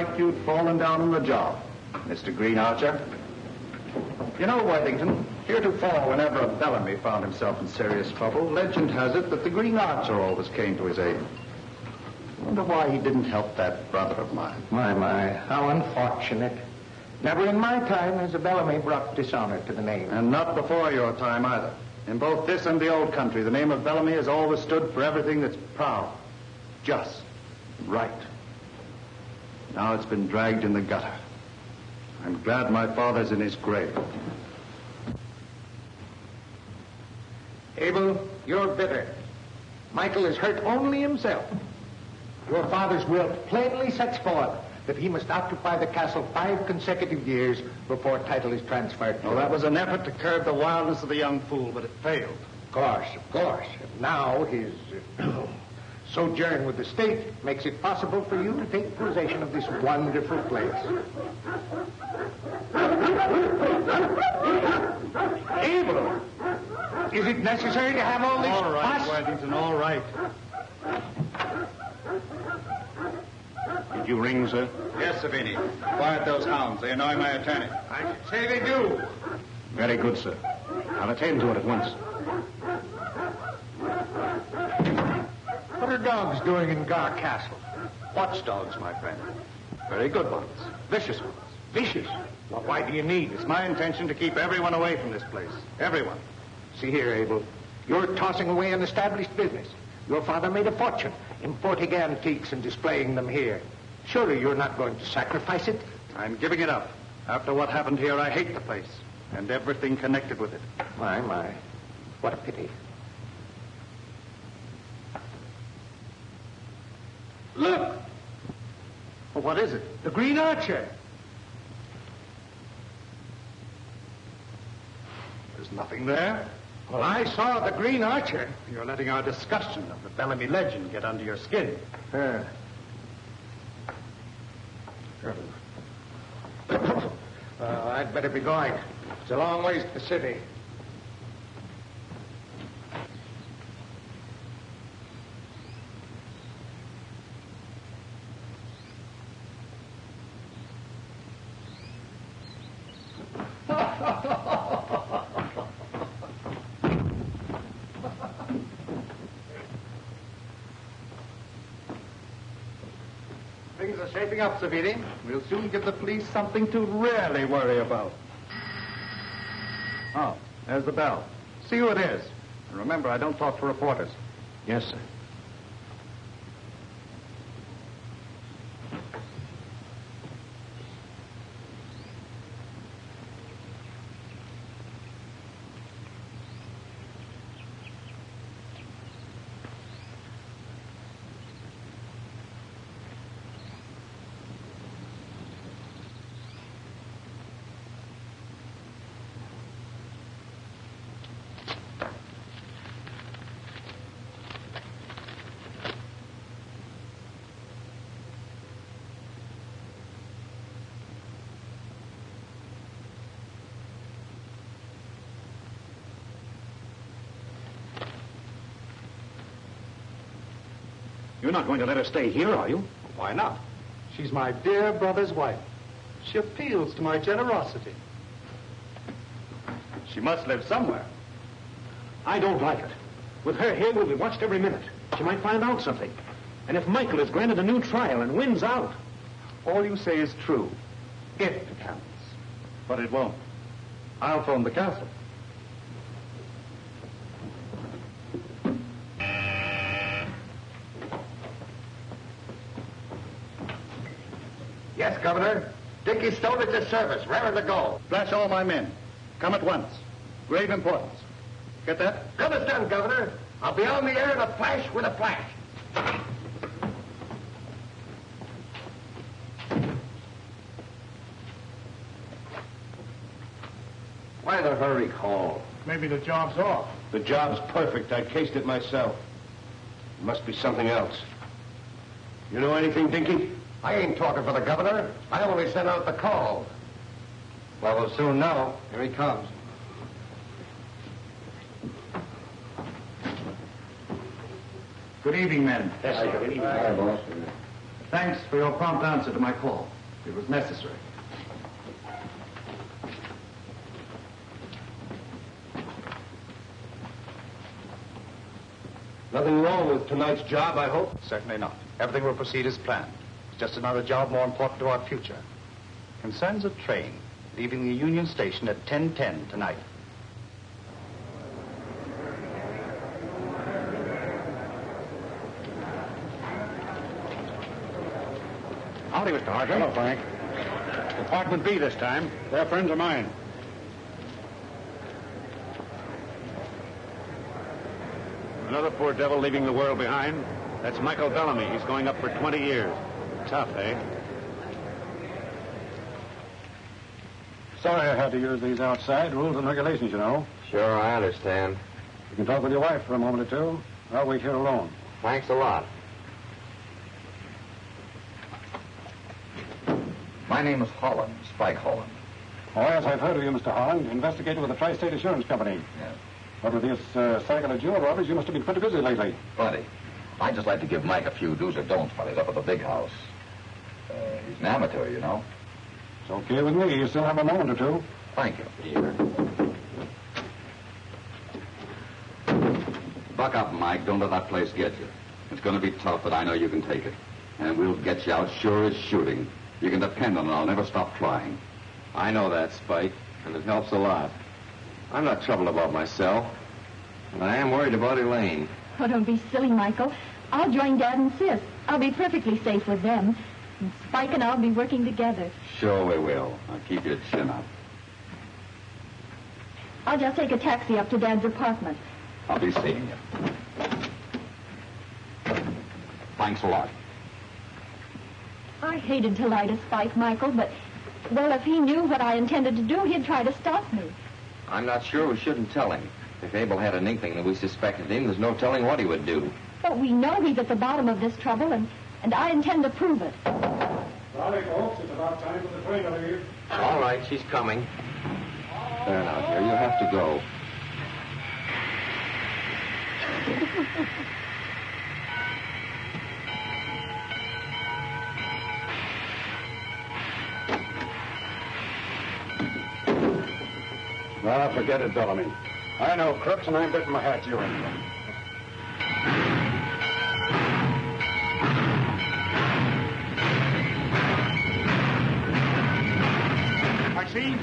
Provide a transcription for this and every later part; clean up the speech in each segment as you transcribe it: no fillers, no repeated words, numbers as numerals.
like you'd fallen down on the job, Mr. Green Archer. You know, Worthington, heretofore, whenever a Bellamy found himself in serious trouble, legend has it that the Green Archer always came to his aid. I wonder why he didn't help that brother of mine. My, how unfortunate. Never in my time has a Bellamy brought dishonor to the name. And not before your time, either. In both this and the old country, the name of Bellamy has always stood for everything that's proud, just, right. Now it's been dragged in the gutter. I'm glad my father's in his grave. Abel, you're bitter. Michael has hurt only himself. Your father's will plainly sets forth that he must occupy the castle 5 consecutive years before title is transferred to him. That was an effort to curb the wildness of the young fool, but it failed. Of course. Now his sojourn with the state makes it possible for you to take possession of this wonderful place. Abel, is it necessary to have all this All right, fuss? Worthington, all right. Did you ring, sir? Yes, Savini. Quiet those hounds. They annoy my attorney. I should say they do. Very good, sir. I'll attend to it at once. What are dogs doing in Gar Castle? Watchdogs, my friend. Very good ones. Vicious ones. Vicious. Well, why do you need It's it? my intention to keep everyone away from this place. Everyone. See here, Abel. You're tossing away an established business. Your father made a fortune importing antiques and displaying them here. Surely you're not going to sacrifice it? I'm giving it up. After what happened here, I hate the place and everything connected with it. My. What a pity. Look! Well, what is it? The Green Archer. There's nothing there. Well, I saw the Green Archer. You're letting our discussion of the Bellamy legend get under your skin. I'd better be going. It's a long ways to the city. Things are shaping up, Savini. We'll soon give the police something to really worry about. Oh, there's the bell. See who it is. And remember, I don't talk to reporters. Yes, sir. You're not going to let her stay here, are you? Why not? She's my dear brother's wife. She appeals to my generosity. She must live somewhere. I don't like it. With her here, we'll be watched every minute. She might find out something. And if Michael is granted a new trial and wins out... All you say is true. If it happens. But it won't. I'll phone the castle. Yes, Governor. Dickie Stone at your service. Raring to go. Flash all my men. Come at once. Grave importance. Get that? Understand, Governor. I'll be on the air in a flash with a flash. Why the hurry call? Maybe the job's off. The job's perfect. I cased it myself. It must be something else. You know anything, Dinky? I ain't talking for the governor. I only sent out the call. Well, we'll soon know. Here he comes. Good evening, men. Hi, boss. Thanks for your prompt answer to my call. It was necessary. Nothing wrong with tonight's job, I hope? Certainly not. Everything will proceed as planned. It's just another job more important to our future. Concerns a train leaving the Union Station at 10:10 tonight. Howdy, Mr. Hartley. Hello, Frank. Department B this time. They're friends of mine. Another poor devil leaving the world behind. That's Michael Bellamy. He's going up for 20 years. Tough, eh? Sorry I had to use these outside rules and regulations, you know. Sure, I understand. You can talk with your wife for a moment or two. I'll wait here alone. Thanks a lot. My name is Holland, Spike Holland. Oh, yes, I've heard of you, Mr. Holland. Investigator with the Tri-State Assurance Company. Yes. But with this cycle of jewel robbers, you must have been pretty busy lately. Buddy, I'd just like to give Mike a few do's or don'ts while he's up at the big house. He's an amateur, you know. It's okay with me. You still have a moment or two. Thank you. Here. Buck up, Mike. Don't let that place get you. It's going to be tough, but I know you can take it. And we'll get you out sure as shooting. You can depend on it. I'll never stop trying. I know that, Spike, and it helps a lot. I'm not troubled about myself, but I am worried about Elaine. Oh, don't be silly, Michael. I'll join Dad and Sis. I'll be perfectly safe with them. And Spike and I'll be working together. Sure we will. Now keep your chin up. I'll just take a taxi up to Dad's apartment. I'll be seeing you. Thanks a lot. I hated to light a Spike, Michael, but, well, if he knew what I intended to do, he'd try to stop me. I'm not sure we shouldn't tell him. If Abel had an inkling that we suspected him, there's no telling what he would do. But we know he's at the bottom of this trouble, and I intend to prove it. Howdy, folks. It's about time for the train to leave. All right, she's coming. There now, dear, you have to go. Well, forget it, Bellamy. I know crooks, and I'm betting my hat you ain't one. Taxi?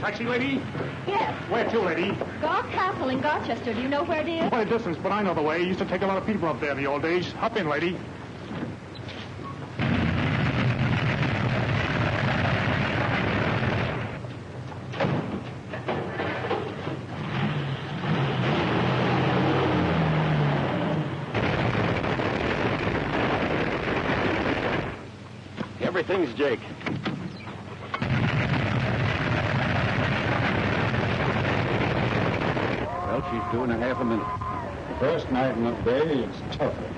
Taxi, lady? Yes, Where to, lady? Gough Castle in Gloucester. Do you know where it is? Quite a distance, but I know the way. Used to take a lot of people up there in the old days. Hop in, lady. Everything's Jake. Well, she's due in a half a minute. The first night in the day, it's tougher.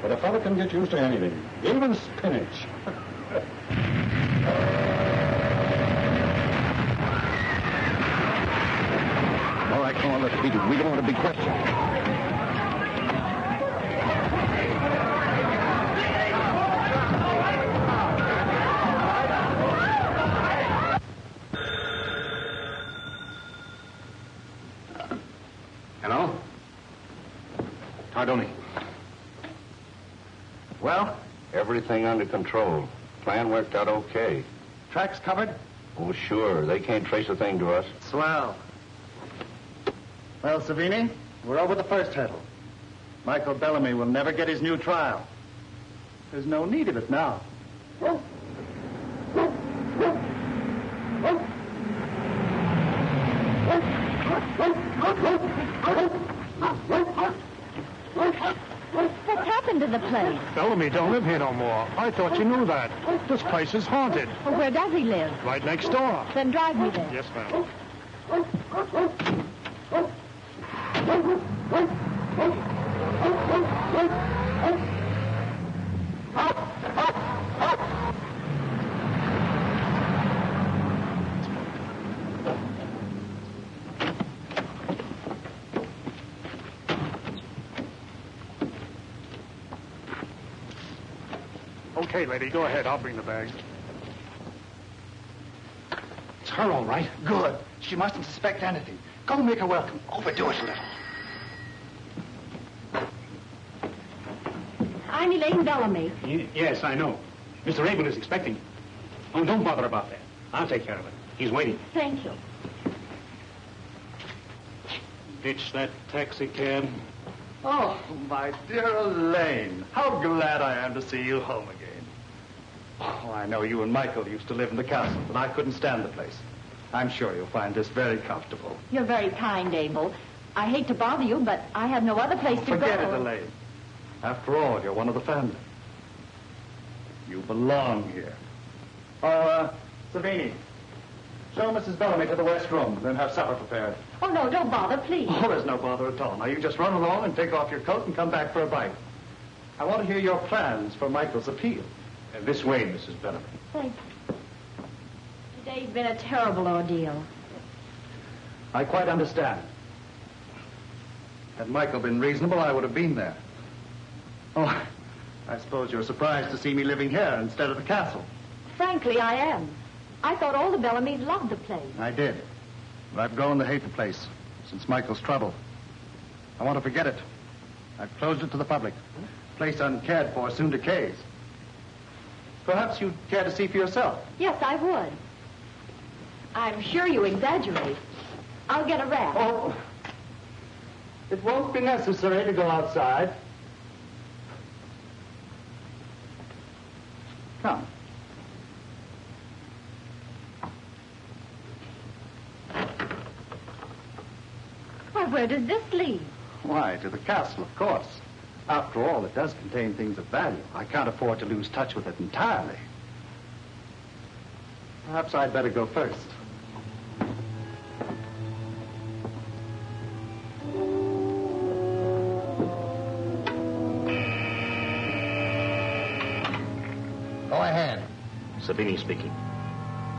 But a fella can get used to anything, even spinach. All right, come on, let's beat it. We don't want to be questioned. Hello? Tardoni. Well, everything under control. Plan worked out okay. Tracks covered? Oh, sure. They can't trace a thing to us. Swell. Well, Savini, we're over the first hurdle. Michael Bellamy will never get his new trial. There's no need of it now. What's happened to the place? Bellamy don't live here no more. I thought you knew that. This place is haunted. Well, where does he live? Right next door. Then drive me there. Yes, ma'am. Okay, lady, go ahead. I'll bring the bag. It's her, all right. Good. She mustn't suspect anything. Go make her welcome. Overdo it a little. I'm Elaine Bellamy. Yes, I know. Mr. Rabin is expecting you. Oh, don't bother about that. I'll take care of it. He's waiting. Thank you. Ditch that taxi cab. Oh, my dear Elaine. How glad I am to see you home again. Oh, I know you and Michael used to live in the castle, but I couldn't stand the place. I'm sure you'll find this very comfortable. You're very kind, Abel. I hate to bother you, but I have no other place to go. Forget it, Elaine. After all, you're one of the family. You belong here. Oh, Savini, show Mrs. Bellamy to the west room, then have supper prepared. Oh, no, don't bother, please. Oh, there's no bother at all. Now, you just run along and take off your coat and come back for a bite. I want to hear your plans for Michael's appeal. This way, Mrs. Bellamy. Thank you. Today's been a terrible ordeal. I quite understand. Had Michael been reasonable, I would have been there. Oh, I suppose you're surprised to see me living here instead of the castle. Frankly, I am. I thought all the Bellamys loved the place. I did. But I've grown to hate the place since Michael's trouble. I want to forget it. I've closed it to the public. The place uncared for soon decays. Perhaps you'd care to see for yourself. Yes, I would. I'm sure you exaggerate. I'll get a wrap. Oh, it won't be necessary to go outside. Come. Why, where does this lead? Why, to the castle, of course. After all, it does contain things of value. I can't afford to lose touch with it entirely. Perhaps I'd better go first. Go ahead. Savini speaking.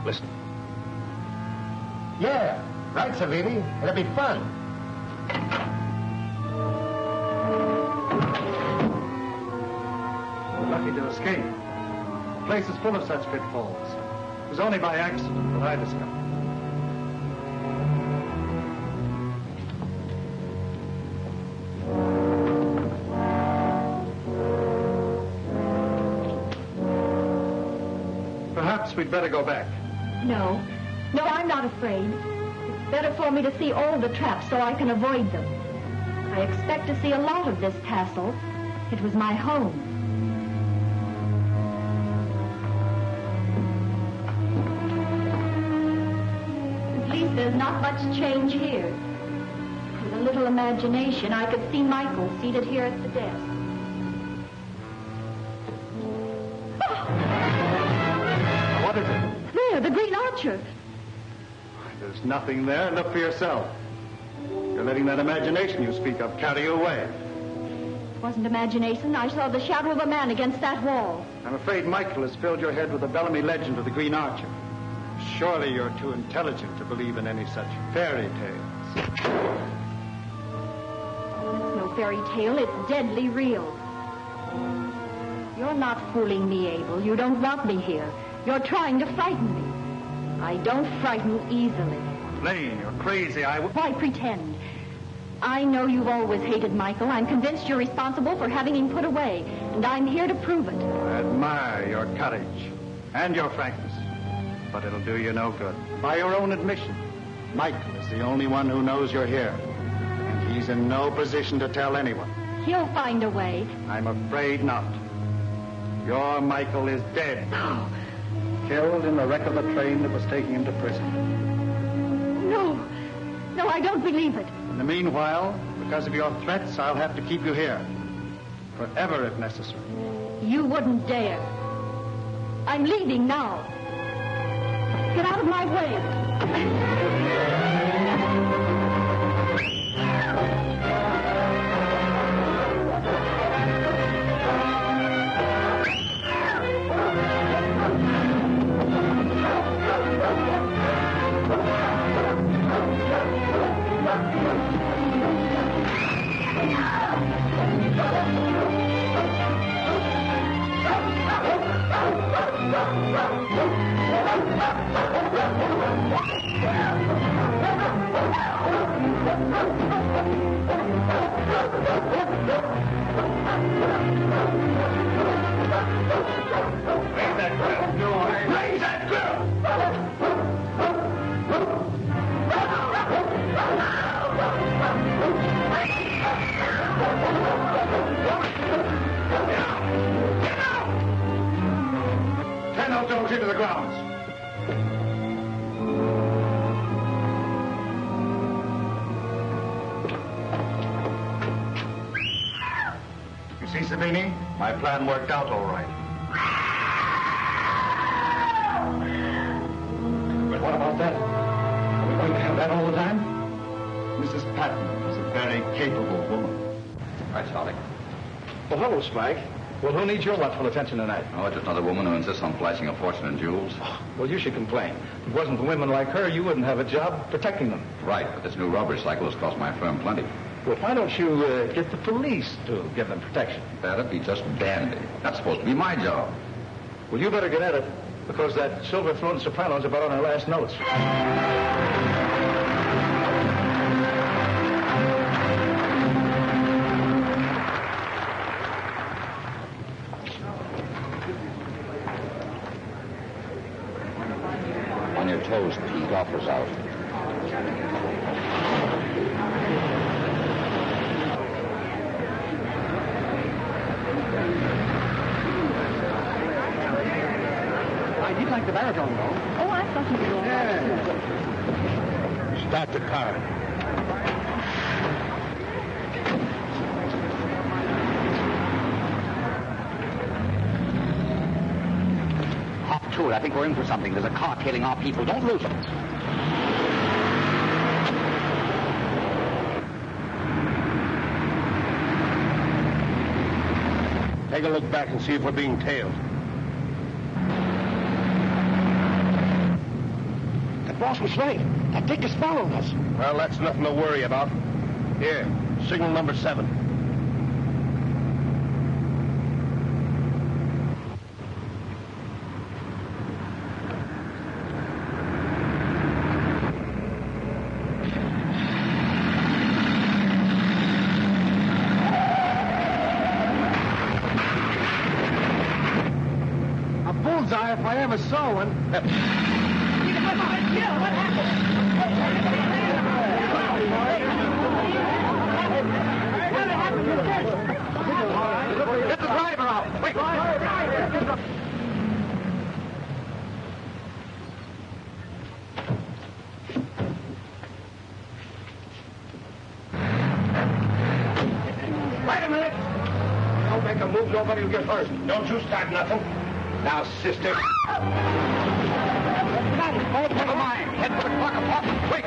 Listen. Yeah, right, Savini. It'll be fun. We're lucky to escape. The place is full of such pitfalls. It was only by accident that I discovered. Perhaps we'd better go back. No. No, I'm not afraid. It's better for me to see all the traps so I can avoid them. I expect to see a lot of this castle. It was my home. At least there's not much change here. With a little imagination, I could see Michael seated here at the desk. What is it? There, the Green Archer. There's nothing there. Look for yourself. You're letting that imagination you speak of carry you away. It wasn't imagination. I saw the shadow of a man against that wall. I'm afraid Michael has filled your head with the Bellamy legend of the Green Archer. Surely you're too intelligent to believe in any such fairy tales. It's no fairy tale. It's deadly real. You're not fooling me, Abel. You don't want me here. You're trying to frighten me. I don't frighten easily. Lane, you're crazy. Why pretend? I know you've always hated Michael. I'm convinced you're responsible for having him put away, and I'm here to prove it. I admire your courage and your frankness, but it'll do you no good. By your own admission, Michael is the only one who knows you're here, and he's in no position to tell anyone. He'll find a way. I'm afraid not. Your Michael is dead. Killed in the wreck of the train that was taking him to prison. No. No, I don't believe it. In the meanwhile, because of your threats, I'll have to keep you here. Forever, if necessary. You wouldn't dare. I'm leaving now. Get out of my way. that grill. No, raise that grill. Get out! Turn those dogs into the grounds. You see, Savini? My plan worked out all right. But what about that? Are we going to have that all the time? Mrs. Patton is a very capable woman. Right, Charlie. Well, hello, Spike. Well, who needs your watchful attention tonight? Oh, just another woman who insists on flashing a fortune in jewels. Well, you should complain. If it wasn't for women like her, you wouldn't have a job protecting them. Right, but this new robbery cycle has cost my firm plenty. Well, why don't you get the police to give them protection? That'd be just dandy. That's supposed to be my job. Well, you better get at it, because that silver-throated soprano's about on her last notes. On your toes, Pete. Offers out. He'd like the baritone, though. Oh, I thought you were Start the car. Hop to it. I think we're in for something. There's a car tailing our people. Don't lose them. Take a look back and see if we're being tailed. The boss was right. That dick is following us. Well, that's nothing to worry about. Here, signal number 7. A bullseye if I ever saw one. Get the driver out. Wait. Wait a minute. Don't make a move. Nobody will get hurt. Don't you start nothing. Now, sister. Never mind. Head for the clock apartment. Quick.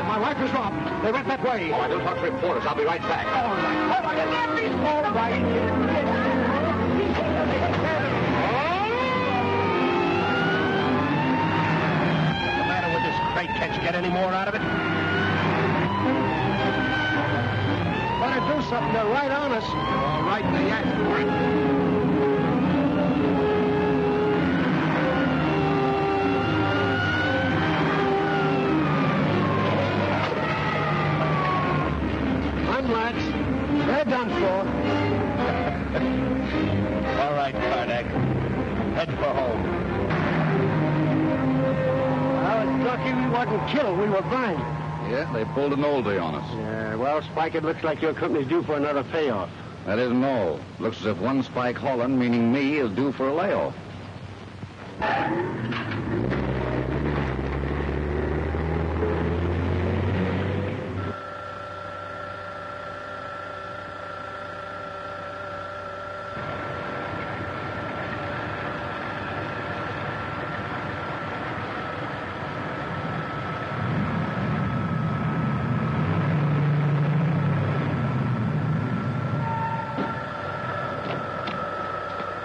My wife is robbed. They went that way. Oh, I don't talk to reporters. I'll be right back. All right. What's the matter with this crate? Can't you get any more out of it? Better do something. They're right on us. All right, they act. Lads, they're done for. All right, Karnak. Head for home. I was lucky we wasn't killed. We were blind. Yeah, they pulled an oldie on us. Yeah, well, Spike, it looks like your company's due for another payoff. That isn't all. Looks as if one Spike Holland, meaning me, is due for a layoff.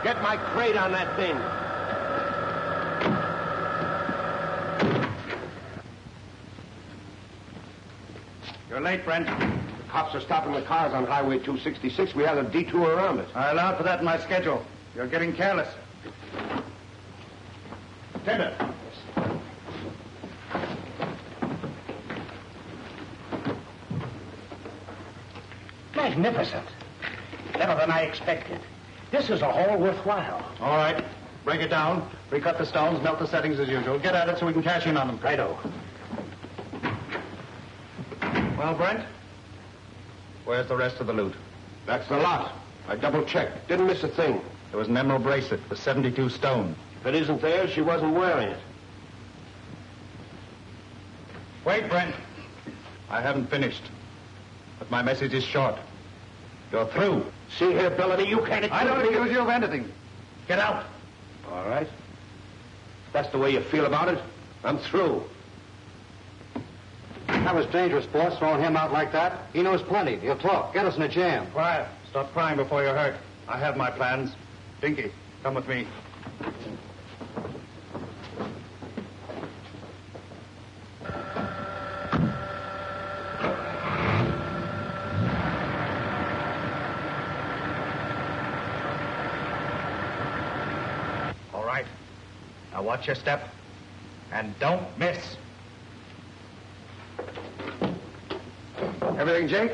Get my crate on that thing. You're late, Brent. The cops are stopping the cars on Highway 266. We have a detour around it. I allowed for that in my schedule. You're getting careless. Attendant. Magnificent. Better than I expected. This is a haul worthwhile. All right. Break it down. Recut the stones, melt the settings as usual. Get at it so we can cash in on them. Righto. Well, Brent? Where's the rest of the loot? That's the lot. I double-checked. Didn't miss a thing. There was an emerald bracelet with 72 stone. If it isn't there, she wasn't wearing it. Wait, Brent. I haven't finished. But my message is short. You're through. See here, Bellamy, you can't... I don't accuse you of anything. Get out. All right. If that's the way you feel about it, I'm through. That was dangerous, boss, throwing him out like that. He knows plenty. He'll talk. Get us in a jam. Quiet. Stop crying before you're hurt. I have my plans. Dinky, come with me. All right. Now watch your step. And don't miss. Everything, Jake?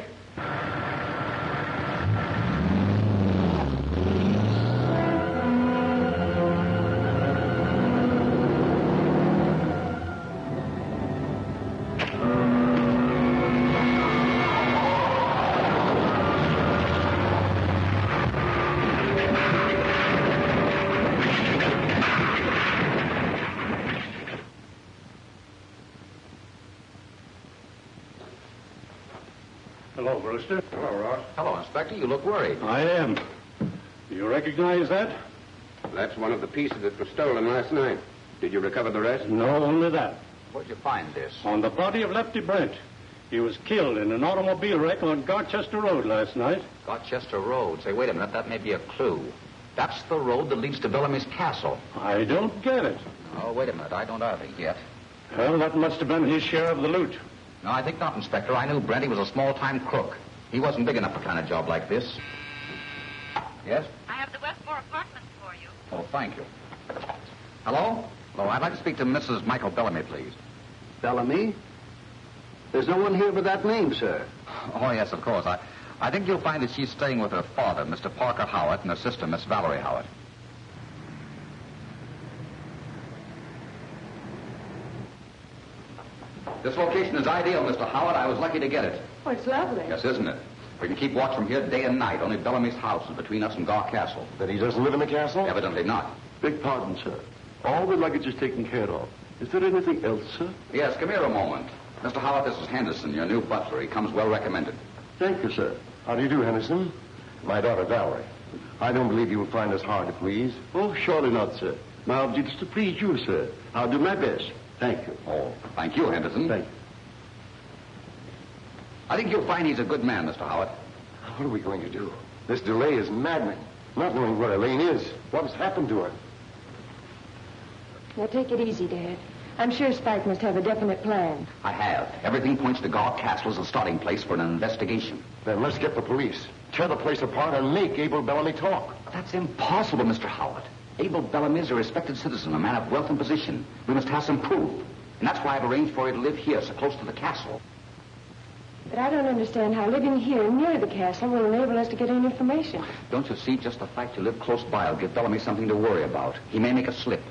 Hello, Brewster. Hello, Ross. Hello, Inspector. You look worried. I am. Do you recognize that? That's one of the pieces that was stolen last night. Did you recover the rest? No, only that. Where'd you find this? On the body of Lefty Brent. He was killed in an automobile wreck on Garchester Road last night. Garchester Road. Say, wait a minute. That may be a clue. That's the road that leads to Bellamy's castle. I don't get it. Oh, wait a minute. I don't either yet. Well, that must have been his share of the loot. No, I think not, Inspector. I knew Brent. He was a small-time crook. He wasn't big enough for a kind of job like this. Yes? I have the Westmore apartments for you. Oh, thank you. Hello? Hello, I'd like to speak to Mrs. Michael Bellamy, please. Bellamy? There's no one here with that name, sir. Oh, yes, of course. I think you'll find that she's staying with her father, Mr. Parker Howard, and her sister, Miss Valerie Howard. This location is ideal, Mr. Howard. I was lucky to get it. Oh, it's lovely. Yes, isn't it? We can keep watch from here day and night. Only Bellamy's house is between us and Gar Castle. That he doesn't live in the castle? Evidently not. Beg pardon, sir. All the luggage is taken care of. Is there anything else, sir? Yes, come here a moment. Mr. Howard, this is Henderson, your new butler. He comes well recommended. Thank you, sir. How do you do, Henderson? My daughter, Valerie. I don't believe you will find us hard to please. Oh, surely not, sir. My object is to please you, sir. I'll do my best. Thank you. Oh, thank you, Henderson. Thank you. I think you'll find he's a good man, Mr. Howard. What are we going to do? This delay is maddening. Not knowing where Elaine is. What has happened to her? Now, take it easy, Dad. I'm sure Spike must have a definite plan. I have. Everything points to Gar Castle as a starting place for an investigation. Then let's get the police. Tear the place apart and make Abel Bellamy talk. That's impossible, Mr. Howard. Abel Bellamy is a respected citizen, a man of wealth and position. We must have some proof. And that's why I've arranged for you to live here, so close to the castle. But I don't understand how living here near the castle will enable us to get any information. Don't you see? Just the fact you live close by will give Bellamy something to worry about. He may make a slip.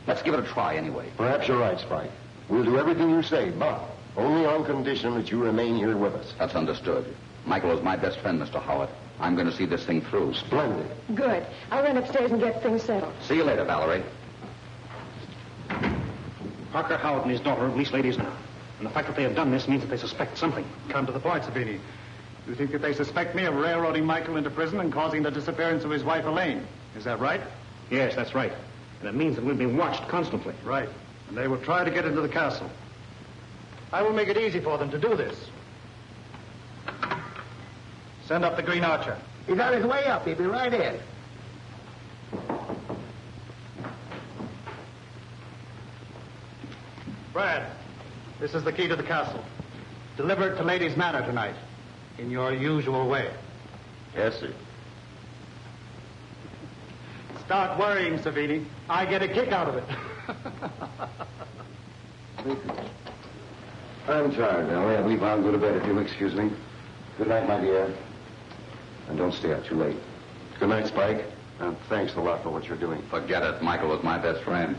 Let's give it a try anyway. Perhaps you're right, Spike. We'll do everything you say, but only on condition that you remain here with us. That's understood. Michael is my best friend, Mr. Howard. I'm going to see this thing through. Splendid. Good. I'll run upstairs and get things settled. See you later, Valerie. Parker Howard and his daughter are police ladies now. And the fact that they have done this means that they suspect something. Come to the point, Sabini. You think that they suspect me of railroading Michael into prison and causing the disappearance of his wife, Elaine. Is that right? Yes, that's right. And it means that we'll be watched constantly. Right. And they will try to get into the castle. I will make it easy for them to do this. Send up the Green Archer. He's on his way up. He'll be right in. Brad, this is the key to the castle. Deliver it to Ladies' Manor tonight, in your usual way. Yes, sir. Start worrying, Savini. I get a kick out of it. I'm tired, Ellie. I believe I'll go to bed if you'll excuse me. Good night, my dear. And don't stay out too late. Good night, Spike. And thanks a lot for what you're doing. Forget it. Michael was my best friend.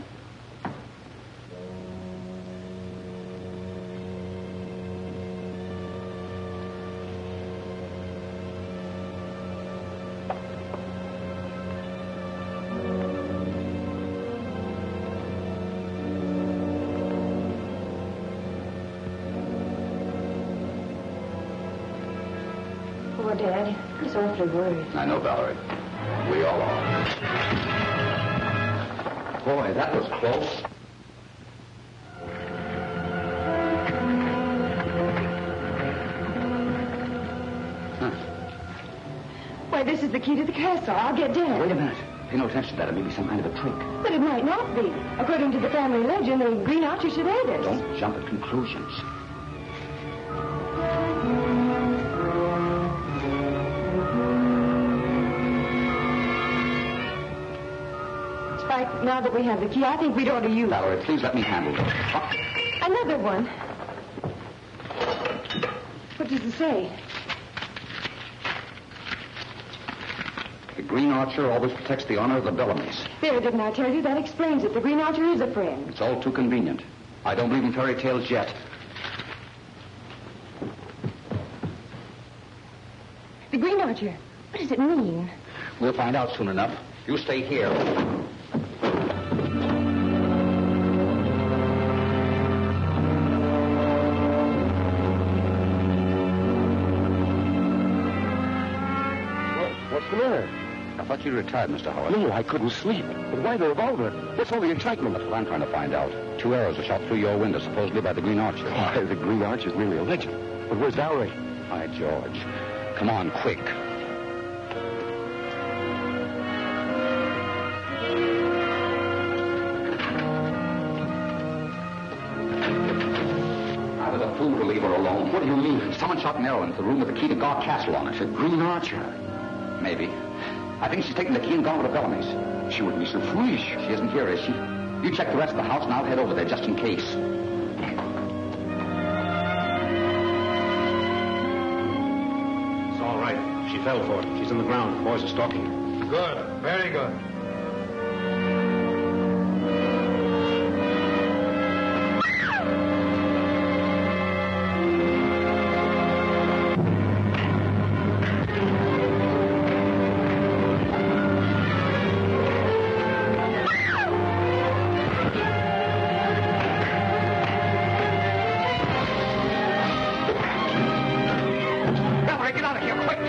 Poor Dad. He's awfully worried. I know, Valerie. We all are. Boy, that was close. Why, this is the key to the castle. I'll get Dad. Wait a minute. Pay no attention to that. It may be some kind of a trick. But it might not be. According to the family legend, the Green Archer should aid us. Don't jump at conclusions. Spike, now that we have the key, I think we'd ought to use it. Valerie, please let me handle it. Another one. What does it say? The Green Archer always protects the honor of the Bellamys. There, didn't I tell you? That explains it. The Green Archer is a friend. It's all too convenient. I don't believe in fairy tales yet. The Green Archer. What does it mean? We'll find out soon enough. You stay here. What's the matter? I thought you retired, Mr. Howard. No, I couldn't sleep. But why the revolver? What's all the excitement? That's what I'm trying to find out. 2 arrows were shot through your window, supposedly by the Green Archer. Why, the Green Archer's merely a legend. But where's Valerie? By George. Come on, quick. I was a fool to leave her alone. What do you mean? Someone shot an arrow into the room with the key to Gar Castle on it. The Green Archer. Maybe. I think she's taken the key and gone with the Bellamys. She wouldn't be so foolish. She isn't here, is she? You check the rest of the house and I'll head over there just in case. It's all right. She fell for it. She's in the ground. The boys are stalking her. Good. Very good. Valerie, get out of here, quick!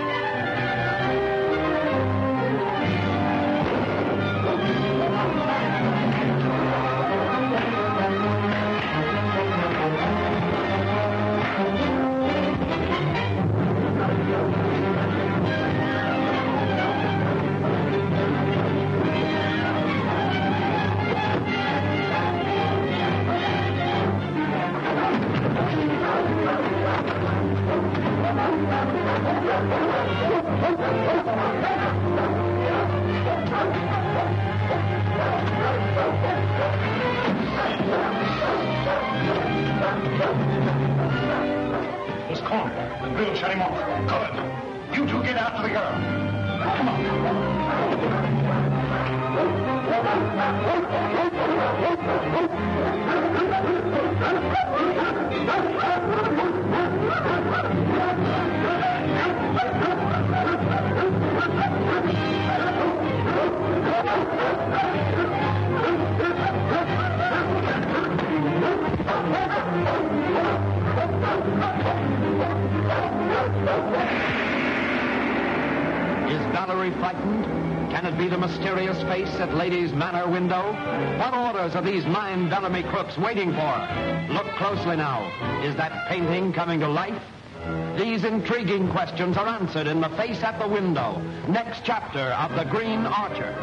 He's cornered. The grill shut him off. Good. You two get after the girl. Come on. Is Valerie frightened? Can it be the mysterious face at Lady's Manor window? What orders are these 9 Bellamy crooks waiting for? Look closely now. Is that painting coming to life? These intriguing questions are answered in The Face at the Window, next chapter of The Green Archer.